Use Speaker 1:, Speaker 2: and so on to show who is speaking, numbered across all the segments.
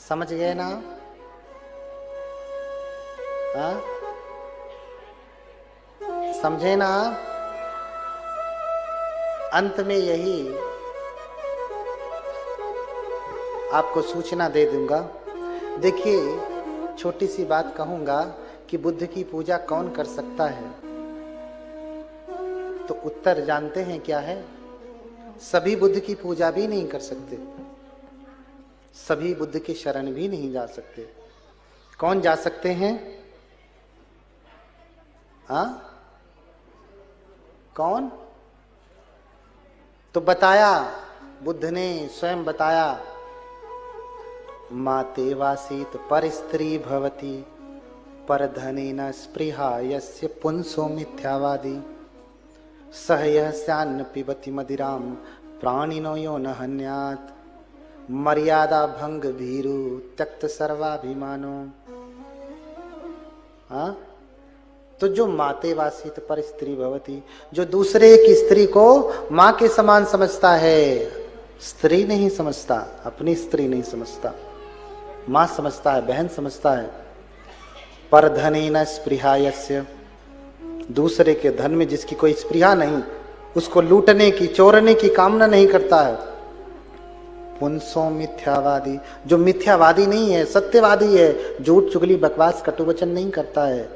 Speaker 1: समझ गए ना? हाँ, समझे ना? अंत में यही आपको सूचना दे दूंगा। देखिए, छोटी सी बात कहूंगा कि बुद्ध की पूजा कौन कर सकता है, तो उत्तर जानते हैं क्या है? सभी बुद्ध की पूजा भी नहीं कर सकते, सभी बुद्ध के शरण भी नहीं जा सकते। कौन जा सकते हैं? हाँ, कौन? तो बताया, बुद्ध ने स्वयं बताया, माते वासीत पर स्त्री भवती पर धनेन स्पृहा यस्य पुंसो मिथ्यावादी सह यस्यान्न पिबति मदिराम प्राणिनो यो न हन्यात् मर्यादा भंग भीरु त्यक्त सर्वाभिमानो। हाँ, तो जो माते वासित पर स्त्री भवती, जो दूसरे की स्त्री को मां के समान समझता है, स्त्री नहीं समझता, अपनी स्त्री नहीं समझता, मां समझता है, बहन समझता है। पर धनेन स्पृहा यस्य, दूसरे के धन में जिसकी कोई स्पृहा नहीं, उसको लूटने की, चोरने की कामना नहीं करता है। पुंसो मिथ्यावादी, जो मिथ्यावादी नहीं है, सत्यवादी है, झूठ चुगली बकवास कटुवचन नहीं करता है।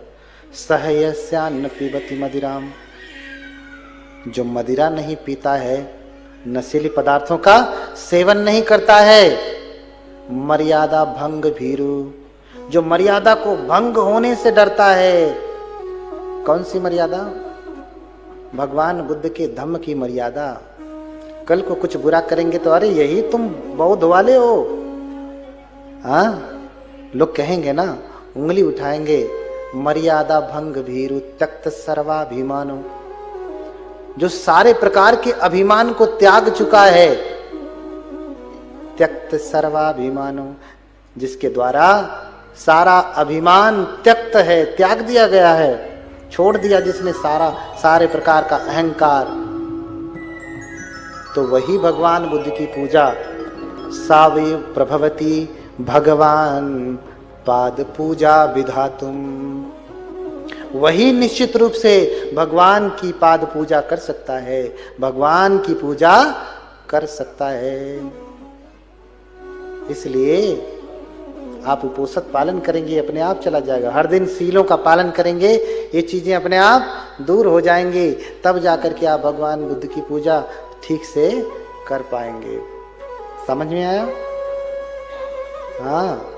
Speaker 1: सहयस्यान्न पिबति मदिराम, जो मदिरा नहीं पीता है, नशीली पदार्थों का सेवन नहीं करता है। मर्यादा भंग भीरु, जो मर्यादा को भंग होने से डरता है। कौन सी मर्यादा? भगवान बुद्ध के धम्म की मर्यादा। कल को कुछ बुरा करेंगे तो अरे यही तुम बौद्ध वाले हो, हाँ, लोग कहेंगे ना, उंगली उठाएंगे। मर्यादा भंग भीरु त्यक्त सर्वाभिमानो, जो सारे प्रकार के अभिमान को त्याग चुका है। त्यक्त सर्वाभिमानो, जिसके द्वारा सारा अभिमान त्यक्त है, त्याग दिया गया है, छोड़ दिया जिसने सारे प्रकार का अहंकार, तो वही भगवान बुद्ध की पूजा। सावे प्रभवती भगवान पाद पूजा विधातुम, वही निश्चित रूप से भगवान की पाद पूजा कर सकता है, भगवान की पूजा कर सकता है। इसलिए आप उपोषण पालन करेंगे, अपने आप चला जाएगा। हर दिन सीलों का पालन करेंगे, ये चीजें अपने आप दूर हो जाएंगी, तब जाकर के आप भगवान बुद्ध की पूजा ठीक से कर पाएंगे। समझ में आया? हाँ,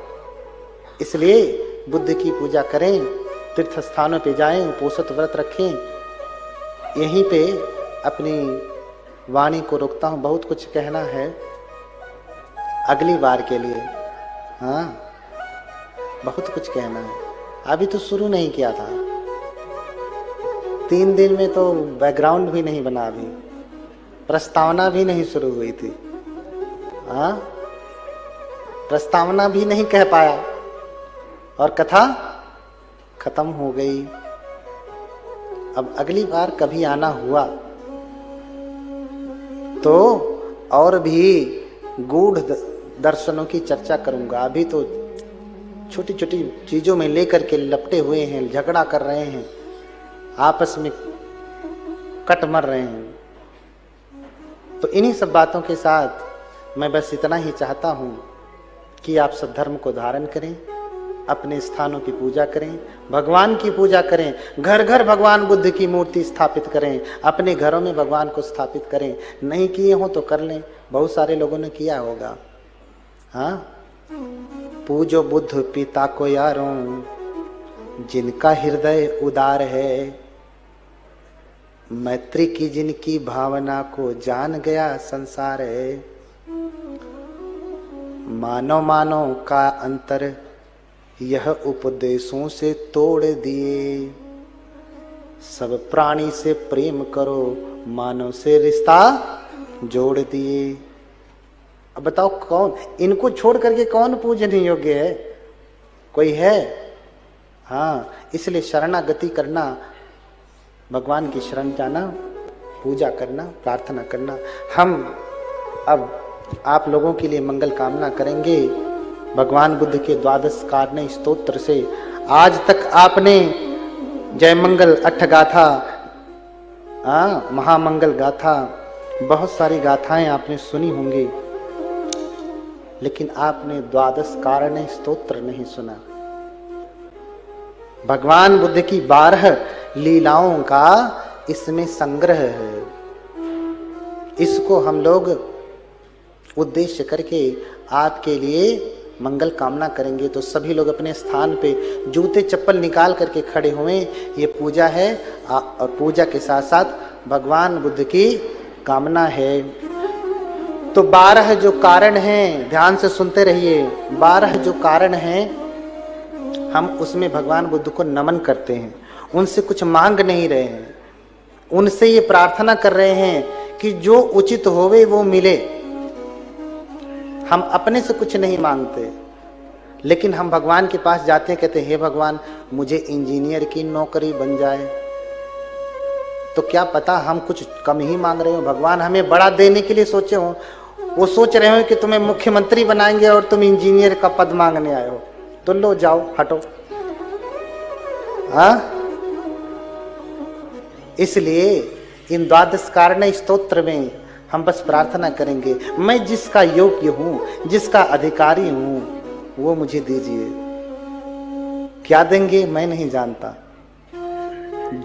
Speaker 1: इसलिए बुद्ध की पूजा करें, तीर्थ स्थानों पे जाएं, उपोषित व्रत रखें। यहीं पे अपनी वाणी को रोकता हूं, बहुत कुछ कहना है अगली बार के लिए। हाँ, बहुत कुछ कहना है, अभी तो शुरू नहीं किया था। 3 दिन में तो बैकग्राउंड भी नहीं बना, अभी प्रस्तावना भी नहीं शुरू हुई थी। हाँ, प्रस्तावना भी नहीं कह पाया और कथा खत्म हो गई। अब अगली बार कभी आना हुआ तो और भी गूढ़ दर्शनों की चर्चा करूंगा। अभी तो छोटी छोटी चीजों में लेकर के लपटे हुए हैं, झगड़ा कर रहे हैं, आपस में कट मर रहे हैं। तो इन्हीं सब बातों के साथ मैं बस इतना ही चाहता हूं कि आप सब धर्म को धारण करें, अपने स्थानों की पूजा करें, भगवान की पूजा करें, घर घर भगवान बुद्ध की मूर्ति स्थापित करें, अपने घरों में भगवान को स्थापित करें। नहीं किए हो तो कर लें, बहुत सारे लोगों ने किया होगा। हाँ, पूजो बुद्ध पिता को यारों, जिनका हृदय उदार है, मैत्री की जिनकी भावना को जान गया संसार है। मानव मानव का अंतर यह उपदेशों से तोड़ दिए, सब प्राणी से प्रेम करो, मानव से रिश्ता जोड़ दिए। अब बताओ कौन, इनको छोड़ करके कौन पूजने योग्य है? कोई है? हाँ, इसलिए शरणागति करना, भगवान की शरण जाना, पूजा करना, प्रार्थना करना। हम अब आप लोगों के लिए मंगल कामना करेंगे भगवान बुद्ध के द्वादश कारणे स्तोत्र से आज तक आपने जय मंगल अट्ठ गाथा, महामंगल गाथा, बहुत सारी गाथाएं आपने सुनी होंगी, लेकिन आपने द्वादश कारणे स्तोत्र नहीं सुना। भगवान बुद्ध की 12 लीलाओं का इसमें संग्रह है। इसको हम लोग उद्देश्य करके आपके लिए मंगल कामना करेंगे। तो सभी लोग अपने स्थान पे जूते चप्पल निकाल करके खड़े हुए। ये पूजा है और पूजा के साथ साथ भगवान बुद्ध की कामना है। तो 12 जो कारण हैं, ध्यान से सुनते रहिए। 12 जो कारण हैं, हम उसमें भगवान बुद्ध को नमन करते हैं, उनसे कुछ मांग नहीं रहे हैं, उनसे ये प्रार्थना कर रहे हैं कि जो उचित होवे वो मिले। हम अपने से कुछ नहीं मांगते, लेकिन हम भगवान के पास जाते हैं, कहते हैं हे भगवान मुझे इंजीनियर की नौकरी बन जाए। तो क्या पता हम कुछ कम ही मांग रहे हो, भगवान हमें बड़ा देने के लिए सोचे हो। वो सोच रहे हो कि तुम्हें मुख्यमंत्री बनाएंगे और तुम इंजीनियर का पद मांगने आए हो, तो लो जाओ हटो। इसलिए इन द्वादश कारण स्तोत्र में हम बस प्रार्थना करेंगे, मैं जिसका योग्य हूं, जिसका अधिकारी हूं, वो मुझे दीजिए। क्या देंगे मैं नहीं जानता,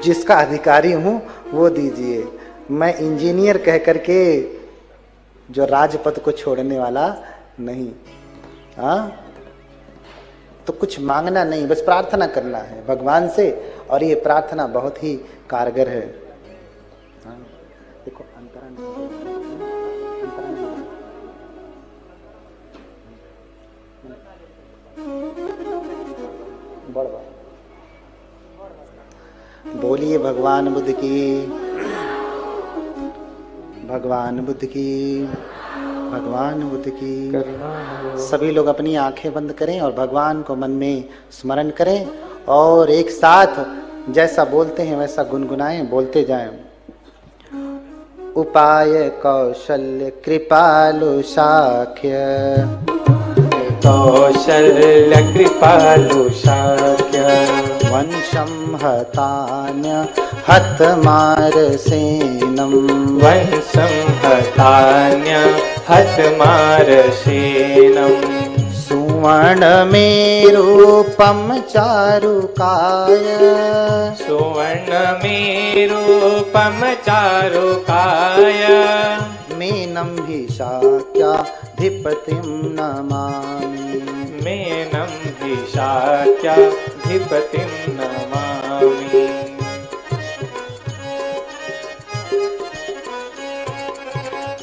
Speaker 1: जिसका अधिकारी हूं वो दीजिए। मैं इंजीनियर कह करके जो राजपद को छोड़ने वाला नहीं। तो कुछ मांगना नहीं, बस प्रार्थना करना है भगवान से, और ये प्रार्थना बहुत ही कारगर है। देखो बोलिए भगवान बुद्ध की, भगवान बुद्ध की, भगवान बुद्ध की। सभी लोग अपनी आंखें बंद करें और भगवान को मन में स्मरण करें और एक साथ जैसा बोलते हैं वैसा गुनगुनाएं, बोलते जाएं। उपाय कौशल्य कृपालु शाक्य,
Speaker 2: कौशल्य कृपालु शाक्य,
Speaker 1: वंशं हतान्य हतमारसेनं,
Speaker 2: वंशं हतान्य हतमारसेनं,
Speaker 1: सुवर्णमेरूपं चारुकाय,
Speaker 2: सुवर्णमेरूपं चारुकाय,
Speaker 1: मेनं हि शाक्याधिपतिं नमामि,
Speaker 2: मेनं हि शाक्याधिपतिं नमामि।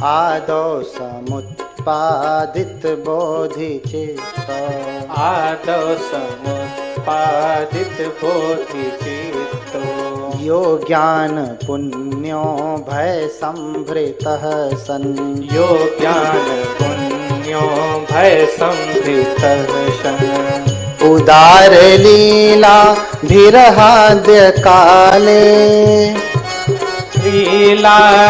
Speaker 1: आदौ समुत्पादित बोधिचित्त,
Speaker 2: आदौ समुत्पादित बोधिचित्तो,
Speaker 1: यो ज्ञान पुण्यो भय संभृतः सन्,
Speaker 2: यो ज्ञान पुण्यो भय संभृतः सन्,
Speaker 1: उदार लीला विरहाद्य काले,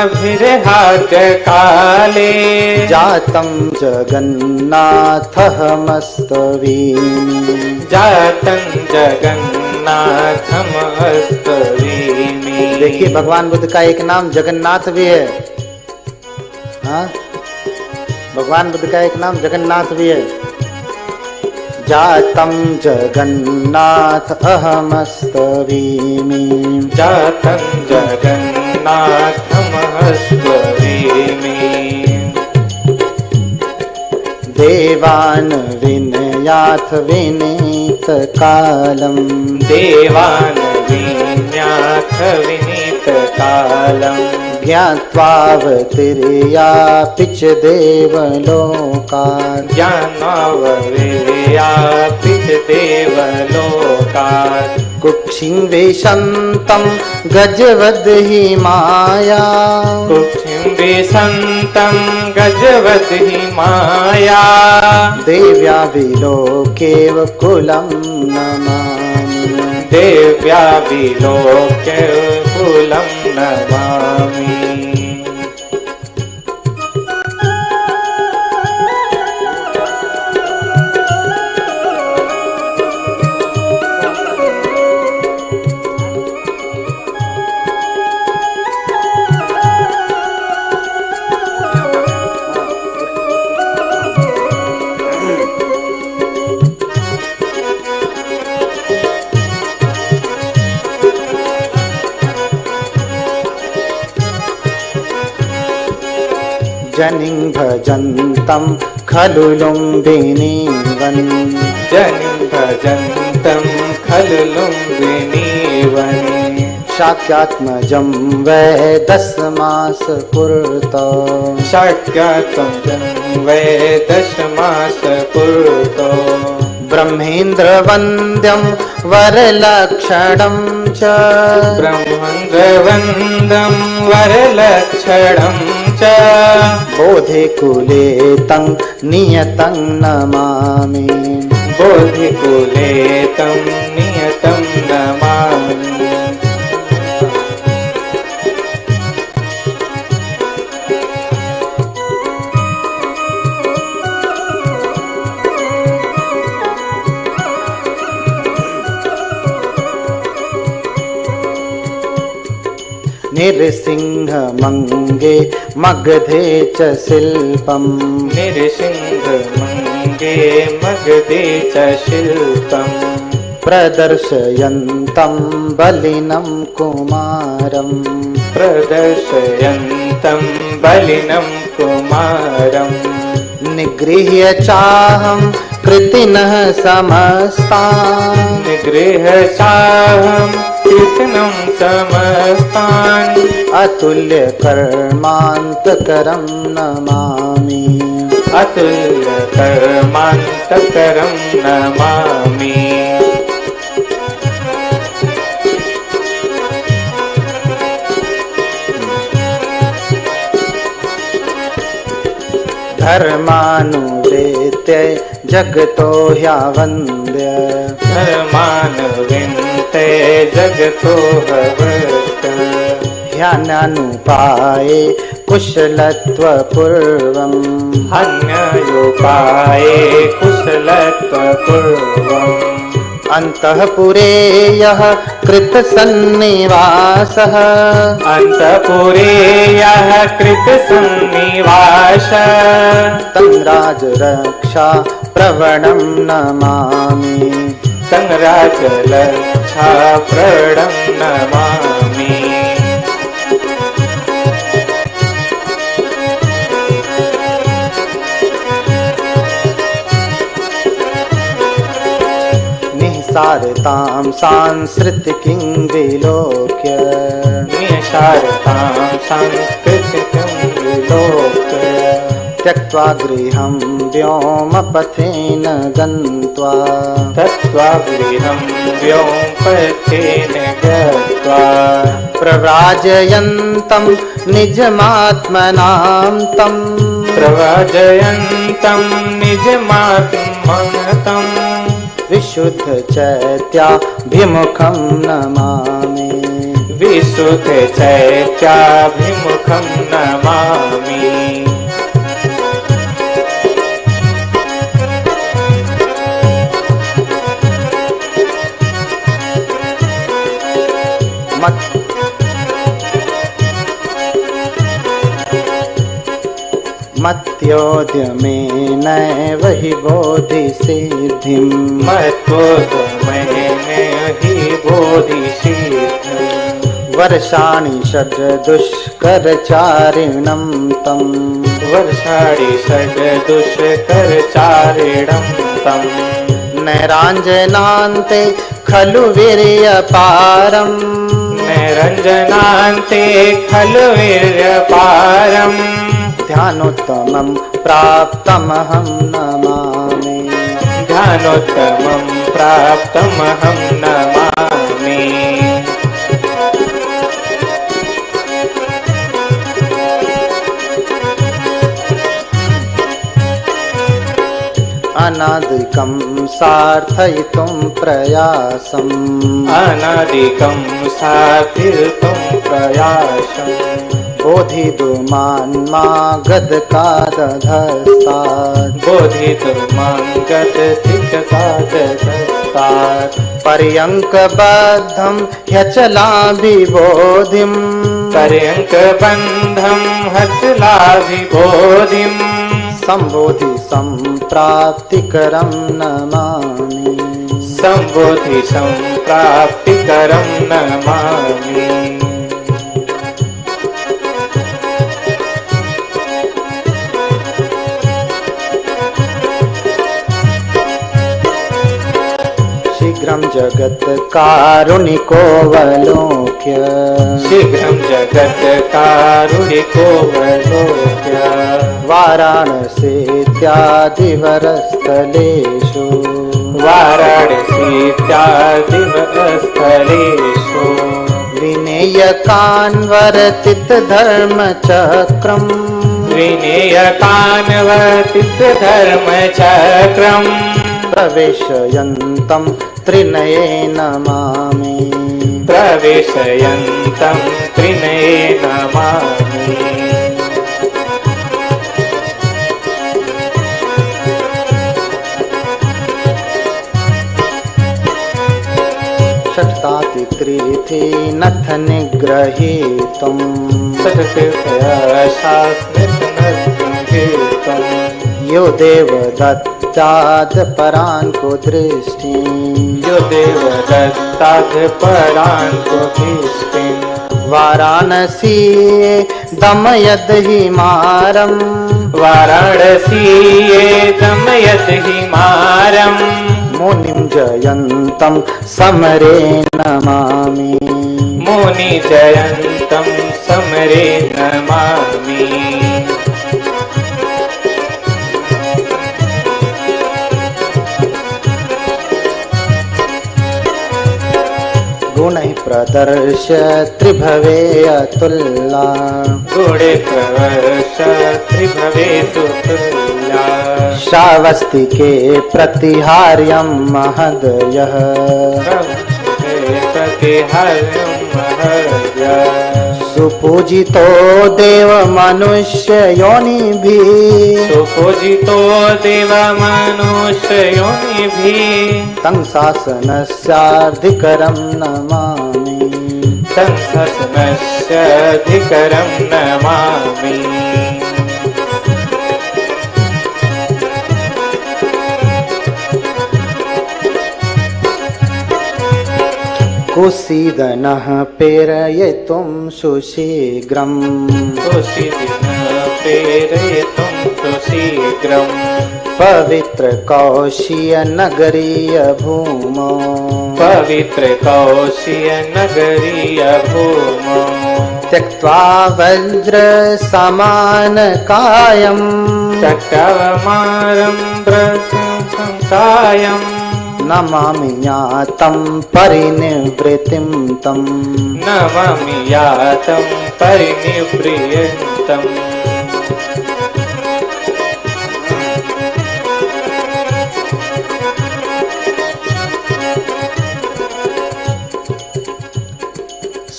Speaker 2: लीलाभिर्हाद्य काले,
Speaker 1: जातं जगन्नाथः मस्तवीमि,
Speaker 2: जातं जगन्नाथमस्तवीमि।
Speaker 1: देखिए भगवान बुद्ध का एक नाम जगन्नाथ भी है। हाँ, भगवान बुद्ध का एक नाम जगन्नाथ भी है। जातं जगन्नाथ अहमस्तवीमि,
Speaker 2: जातं जगन्नाथमस्तवीमि।
Speaker 1: देवान् विनयाथ विनीत कालम्,
Speaker 2: देवान् विनयाथ विनीत कालम्,
Speaker 1: ज्ञात्वावतिर्यापि च देवलोकात्,
Speaker 2: ज्ञानावतिर्यापि च देवलोकात्,
Speaker 1: कुक्षिं विशन्तं गजवद् हि माया,
Speaker 2: कुक्षिं विशन्तं गजवद् हि माया,
Speaker 1: देव्या विलोकेव कुलं नमामि,
Speaker 2: देव्या विलोक्य कुलं नमामि।
Speaker 1: जनिं भजन्तं खलु लुम्बिनीवन्
Speaker 2: जनिं भजन्तं खलु लुम्बिनीवन्
Speaker 1: शाक्यात्मजं वै 10 मास पुरतो
Speaker 2: शाक्यात्मजं वै 10 मास पुरतो
Speaker 1: ब्रह्मेन्द्रवन्द्यं वरलक्षणं च
Speaker 2: ब्रह्मेन्द्रवन्द्यं वरलक्षणं च
Speaker 1: बोधिकुले तं नियतं नमामि
Speaker 2: बोधिकुले तं नियतं नमामि
Speaker 1: निरसिंहमङ्गे मगधे च शिल्पम्
Speaker 2: निरसिंहमङ्गे मगधे च शिल्पम्
Speaker 1: प्रदर्शयन्तं बलिनं कुमारम्
Speaker 2: प्रदर्शयन्तं बलिनं कुमारम्
Speaker 1: निगृह्य चाहं कृतिनः समस्तान्
Speaker 2: निगृह्य चाहं कृतिनं समस्तान्
Speaker 1: अतुल्य कर्मान्तकरं नमामि
Speaker 2: अतुल्य कर्मान्तकरं नमामि
Speaker 1: धर्मानुवेत्य जगतो ह्यावन्द्य
Speaker 2: धर्मानुविन्ते जगतो भवत्
Speaker 1: ह्यान्यानुपाये कुशलत्वपूर्वम्
Speaker 2: अन्योपाये कुशलत्वपूर्वम्
Speaker 1: अन्तःपुरे यः कृतसन्निवासः
Speaker 2: अन्तःपुरे यः कृतसन्निवासः
Speaker 1: तं राजरक्षा प्रवणं नमामि
Speaker 2: तं राजरक्षा प्रवणं नमामि
Speaker 1: निःसारतां सांस्कृतिकीं विलोक्य
Speaker 2: निःसारतां सांस्कृतिकीं विलोक्य
Speaker 1: त्यक्त्वा गृहं व्योमपथेन गत्वा
Speaker 2: त्यक्त्वा गृहं व्योमपथेन गत्वा
Speaker 1: प्रव्राजयन्तं निजमात्मनां तं
Speaker 2: प्रव्राजयन्तं निजमात्मनं
Speaker 1: विशुद्धचैत्याभिमुखं नमामि
Speaker 2: विशुद्धचैत्याभिमुखं नमामि
Speaker 1: मत्योद्यमेनैव हि बोधिसिद्धिं
Speaker 2: मत्योद्यमेन हि बोधिसिद्धिं
Speaker 1: वर्षाणि षड्दुष्करचारिणं तं
Speaker 2: वर्षाणि षड्दुष्करचारिणं तं
Speaker 1: नैराञ्जनान्ते खलु वीर्यपारम्
Speaker 2: नैरञ्जनान्ते खलु वीर्यपारम्
Speaker 1: ध्यानोत्तमं प्राप्तमहं नमामि
Speaker 2: ध्यानोत्तमं प्राप्तमहं नमामि
Speaker 1: अनादिकं सार्थयितुं प्रयासम्
Speaker 2: अनादिकं साधितुं प्रयासम्
Speaker 1: बोधितुमान्मा गदकादधस्तात्
Speaker 2: बोधितुमां गदधिककादधस्तात्
Speaker 1: पर्यङ्कबद्धं ह्यचलाभिबोधिम्
Speaker 2: पर्यङ्कबन्धं हचलाभिबोधिम्
Speaker 1: सम्बोधि सम्प्राप्तिकरं नमामि
Speaker 2: सम्बोधि सम्प्राप्तिकरं नमामि
Speaker 1: शीघ्रं जगत् कारुणिकोऽवलोक्य
Speaker 2: शीघ्रं जगत् कारुणिकोऽवलोक्य
Speaker 1: वाराणसीत्यादिवरस्थलेषु
Speaker 2: वाराणसीत्यादिवरस्थलेषु
Speaker 1: विनेयकान्वर्तितधर्मचक्रम्
Speaker 2: विनेयकान्वर्तितधर्मचक्रम्
Speaker 1: प्रवेशयन्तं त्रिनये नमामि
Speaker 2: प्रवेशयन्तं त्रिनये नमामि
Speaker 1: षट्तातिकृथीनथ निग्रहीतम् यो देवदत्ताद् परान् कुदृष्टिम्
Speaker 2: यो देवदत्ताद् परान् कुदृष्टिम्
Speaker 1: वाराणसी दमयद् हिमारम्
Speaker 2: वाराणसीये दमयत् हिमारम्
Speaker 1: मुनिं जयन्तं समरे नमामि
Speaker 2: मुनि जयन्तं समरे नमामि
Speaker 1: गुणैः प्रदर्श्य त्रिभवे अतुल्ला
Speaker 2: गुणे प्रवर्ष त्रिभवे तुल्या
Speaker 1: श्रावस्तिके प्रतिहार्यं महदयः
Speaker 2: प्रतिहार्यं महदयः
Speaker 1: सुपूजितो देव मनुष्य योनिभिः
Speaker 2: सुपूजितो देव मनुष्य योनिभिः
Speaker 1: तं शासनस्याधिकरं नमामि
Speaker 2: तं शासनस्याधिकरं नमामि
Speaker 1: कुसीदनः प्रेरयितुं सुशीघ्रम्
Speaker 2: प्रेरयितुं सुशीघ्रम्
Speaker 1: पवित्रकौशीयनगरीय भूमौ
Speaker 2: पवित्रकौशीयनगरीय भूमौ
Speaker 1: त्यक्त्वा वज्रसमानकायम्
Speaker 2: चक्रवमारं प्रशंसायम्
Speaker 1: नमामि ज्ञातं परिनिवृत्तिं तम्
Speaker 2: नमामि यातं परिनिवृत्तम्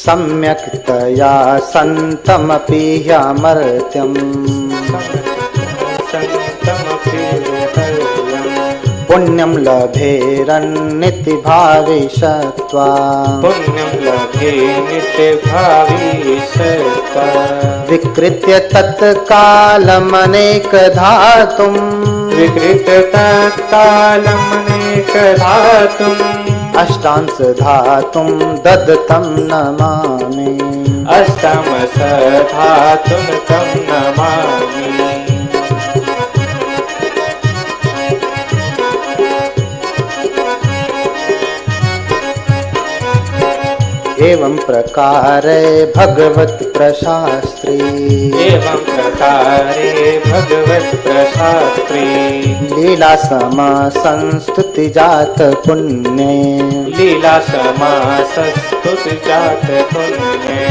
Speaker 1: सम्यक्तया सन्तमपि ह्यमर्त्यम् पुण्यं लभेरन्निति भाविषत्वा
Speaker 2: पुण्यं लभे नित्यभाविषत्वा
Speaker 1: विकृत्य तत्कालमनेकधातुम्
Speaker 2: विकृत्य तत्कालमनेकधातुम्
Speaker 1: अष्टांश धातुं ददतं नमामि
Speaker 2: अष्टमस धातुं तं नमामि
Speaker 1: एवं प्रकारे भगवत प्रशास्त्री
Speaker 2: एवं प्रकारे भगवत प्रशास्त्री
Speaker 1: लीला समा संस्तुति जात पुण्ये
Speaker 2: लीला समासस्तुति जात पुण्ये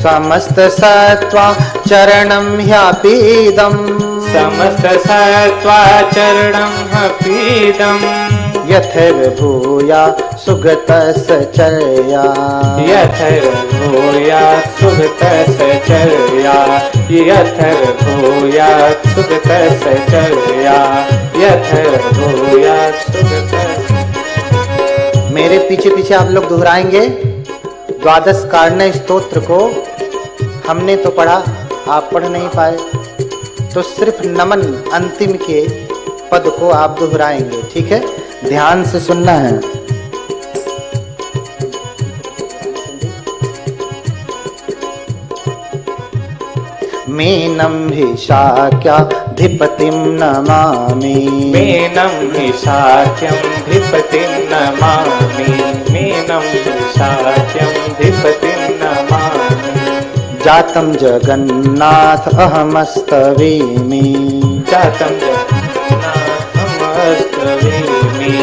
Speaker 1: समस्त सत्वा चरणं ह्यापीदम्
Speaker 2: समस्त सत्वाचरणं हपीदम्
Speaker 1: यथैर्भूया सुगतसचर्या
Speaker 2: यथैर्भूया सुगतसचर्या यथैर्भूया सुगतसचर्या यथैर्भूया सुगत।
Speaker 1: मेरे पीछे पीछे आप लोग दोहराएंगे द्वादश कारण्य स्तोत्र को। हमने तो पढ़ा, आप पढ़ नहीं पाए, तो सिर्फ नमन अंतिम के पद को आप दोहराएंगे। ठीक है, ध्यान से सुनना है। मीनं हि शाक्या धिपतिं नमामि
Speaker 2: मीनं निशाच्यं धिपतिं नमामि मीनं निशाच्यं धिपतिं नमामि
Speaker 1: जातं जगन्नाथ अहमस्तवेमि
Speaker 2: जातं जगन्नाथमस्तवेमि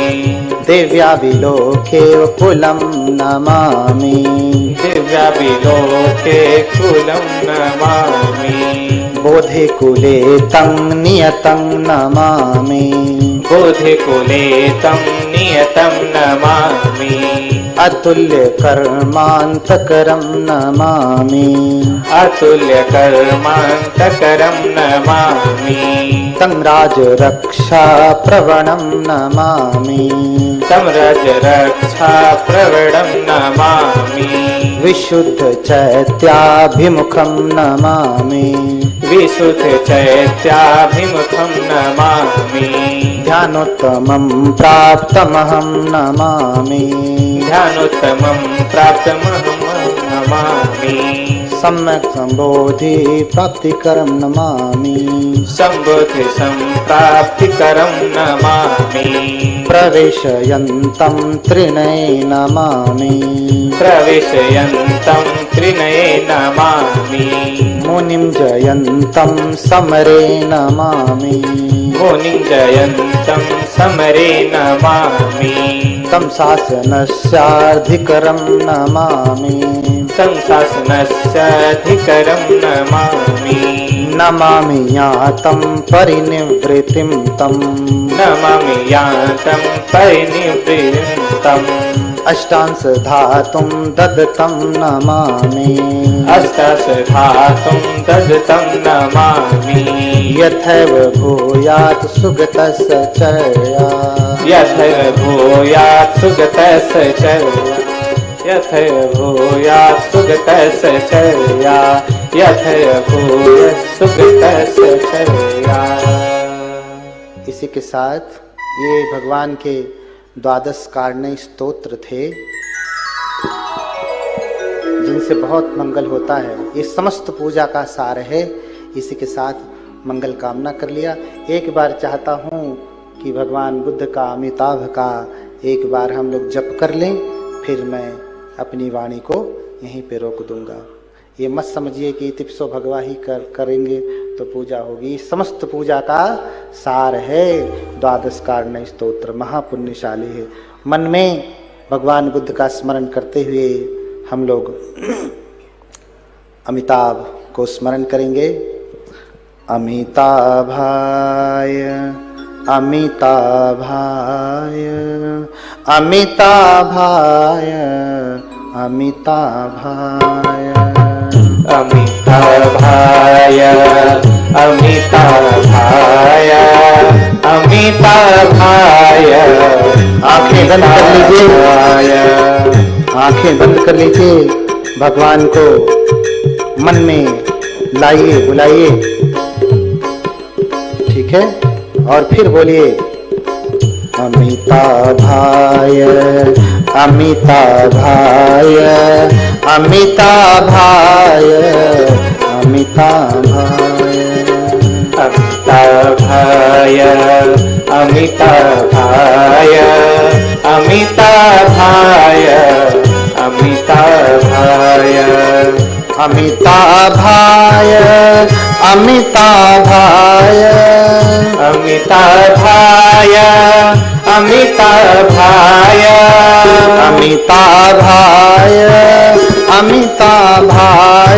Speaker 1: दिव्याविलोके कुलं नमामि
Speaker 2: दिव्याविलोके कुलं नमामि
Speaker 1: बोधे कुले तं नियतं नमामि
Speaker 2: बोधिकुले तं नियतं नमामि
Speaker 1: अतुल्य कर्मान्तकरं नमामि
Speaker 2: अतुल्यकर्मान्तकरं नमामि
Speaker 1: तं राजरक्षा प्रवणं नमामि
Speaker 2: तं रजरक्षा प्रवणं नमामि
Speaker 1: विशुद्ध चैत्याभिमुखं नमामि
Speaker 2: विशुद्ध चैत्याभिमुखं नमामि
Speaker 1: ध्यानोत्तमं प्राप्तमहं नमामि
Speaker 2: ध्यानोत्तमं प्राप्तमहं नमामि
Speaker 1: सम्यक् सम्बोधि प्राप्तिकरं नमामि
Speaker 2: सम्बुद्धि सम्प्राप्तिकरं नमामि
Speaker 1: प्रवेशयन्तं त्रिणये नमामि
Speaker 2: प्रविशयन्तं त्रिनये नमामि
Speaker 1: मुनिं जयन्तं समरे नमामि
Speaker 2: मुनिं जयन्तं समरे नमामि
Speaker 1: तं शासनस्याधिकरं नमामि
Speaker 2: तं शासनस्याधिकरं नमामि
Speaker 1: नमामि यातं परिनिवृत्तिं तं
Speaker 2: नमामि यान्तं परिनिवृत्तम्
Speaker 1: अष्टांश धातुं ददतं नमामि
Speaker 2: अष्टादशधातुं ददतं नमामि
Speaker 1: यथैव भूयात् सुगतस्य चर्या
Speaker 2: यथैव भूयात् सुगतस्य चर्या यथैव भूयात् सुगतस्य चर्या यथैव भूयात् सुगतस्य चर्या।
Speaker 1: इसी के साथ ये भगवान के 12 कारणीय स्तोत्र थे जिनसे बहुत मंगल होता है। ये समस्त पूजा का सार है। इसी के साथ मंगल कामना कर लिया। एक बार चाहता हूँ कि भगवान बुद्ध का अमिताभ का एक बार हम लोग जप कर लें, फिर मैं अपनी वाणी को यहीं पे रोक दूंगा। ये मत समझिए कि तिप्सो भगवा ही करेंगे तो पूजा होगी। समस्त पूजा का सार है। 12 कारणीय स्तोत्र महापुण्यशाली है। मन में भगवान बुद्ध का स्मरण करते हुए हम लोग अमिताभ को स्मरण करेंगे। अमिताभाय अमिताभाय अमिताभाय अमिताभाय
Speaker 2: अमिताभाय अमिताभाय अमिताभाय।
Speaker 1: आंखें बंद कर लीजिए, आंखें बंद कर लीजिए। भगवान को मन में लाइए, बुलाइए, ठीक है। और फिर बोलिए अमिताभाय अमिताभाय अमिताभाय अमिताभाय
Speaker 2: अमिताभाय अमिताभाय अमिताभाय अमिताभाय
Speaker 1: अमिताभाय अमिताभाय
Speaker 2: अमिताभाय अमिताभाय
Speaker 1: अमिताभाय अमिताभाय
Speaker 2: अमिताभाय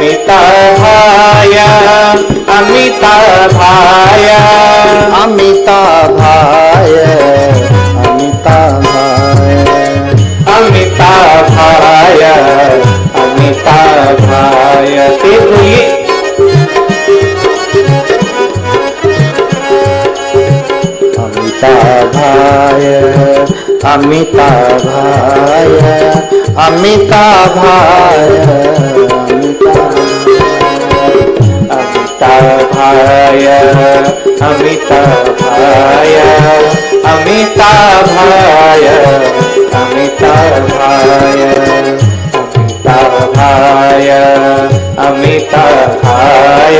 Speaker 2: अमिताभाय
Speaker 1: अमिताभाय
Speaker 2: अमिताभाय अमिताभाय। तेज बोलिए
Speaker 1: अमिताभाय अमिताभाय अमिताभाय
Speaker 2: अमिताभाय अमिताभाय अमिताभाय अमिताभाय अमिताभाय अमिताभाय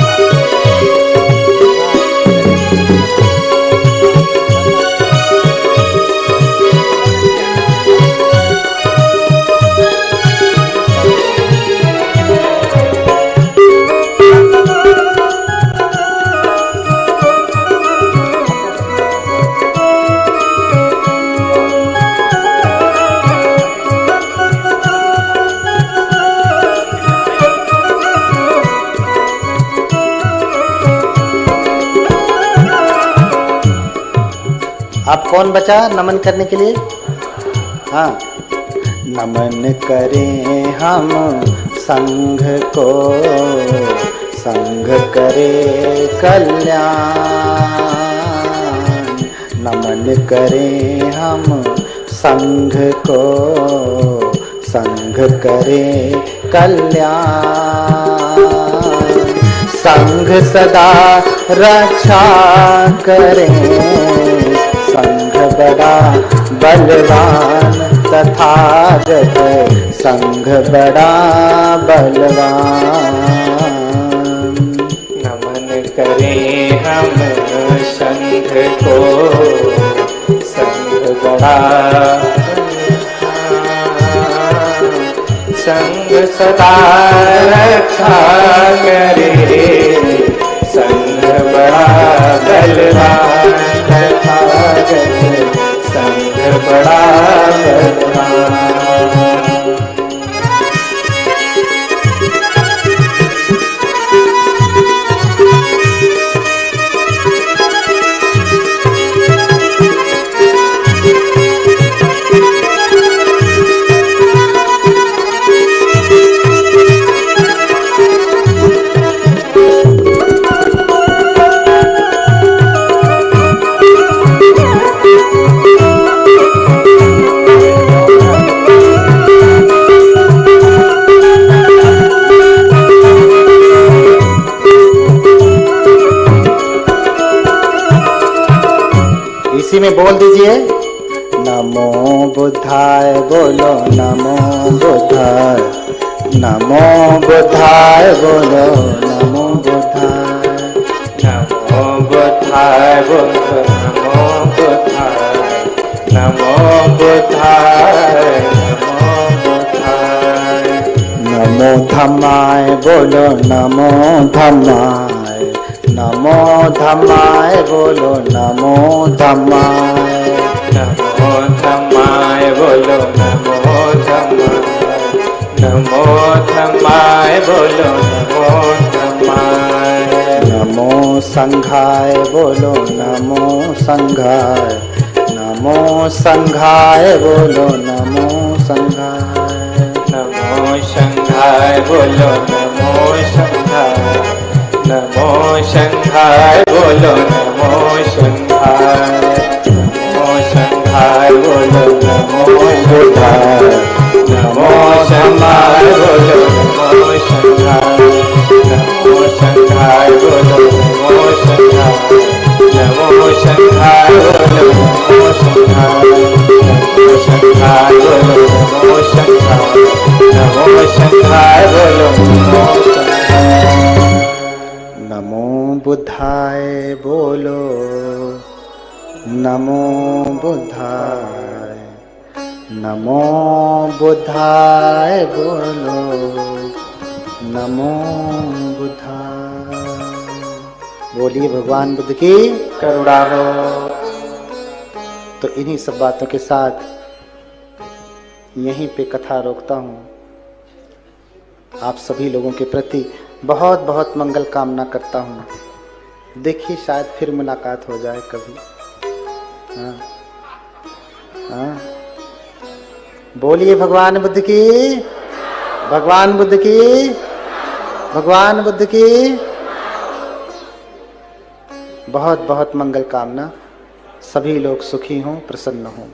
Speaker 1: अब कौन बचा नमन करने के लिए? हाँ, नमन करें हम संघ को, संघ करे कल्याण। नमन करें हम संघ को, संघ करे कल्याण। संघ सदा रक्षा करें, संघ बड़ा बलवान तथागत, संघ बड़ा बलवान।
Speaker 2: नमन करें हम संघ को, संघ बड़ा संघ सदा रक्षा करे, संघ बड़ा बलवान तथागत, संघ बड़ा बलवान।
Speaker 1: इसी में बोल दीजिए, नमो बुद्धाय, बोलो नमो बुद्धाय, नमो बुद्धाय, बोलो नमो बुद्धाय,
Speaker 2: नमो बुद्धाय, बोलो नमो बुद्धाय, नमो बुद्धाय, नमो बुद्धाय।
Speaker 1: नमो धम्माय, बोलो नमो धम्माय, नमो धम्माय, बोलो नमो धम्माय,
Speaker 2: नमो धम्माय, बोलो नमो धम्माय, नमो धम्माय, बोलो नमो धम्माय।
Speaker 1: नमो संघाय, बोलो नमो संघाय, नमो संघाय, बोलो नमो संघाय,
Speaker 2: नमो संघाय, बोलो नमो संघाय, नमो संघाय, बोलो नमो संघाय, नमो संघाय, बोलो नमो बुद्धाय, नमो संघाय, बोलो नमो संघाय, नमो संघाय, बोलो नमो संघाय, नमो संघाय, बोलो नमो संघाय, नमो संघाय, बोलो नमो संघाय, नमो संघाय, बोलो नमो संघाय।
Speaker 1: नमो बुद्धाय, बोलो नमो बुद्धाय, नमो बुद्धाय, बोलो नमो बुद्धाय। बोलिए भगवान बुद्ध की
Speaker 2: करुणा हो।
Speaker 1: तो इन्हीं सब बातों के साथ यहीं पे कथा रोकता हूँ। आप सभी लोगों के प्रति बहुत बहुत मंगल कामना करता हूँ। देखिए शायद फिर मुलाकात हो जाए कभी। हाँ हाँ, बोलिए भगवान बुद्ध की, भगवान बुद्ध की, भगवान बुद्ध की बहुत बहुत मंगल कामना। सभी लोग सुखी हों, प्रसन्न हों।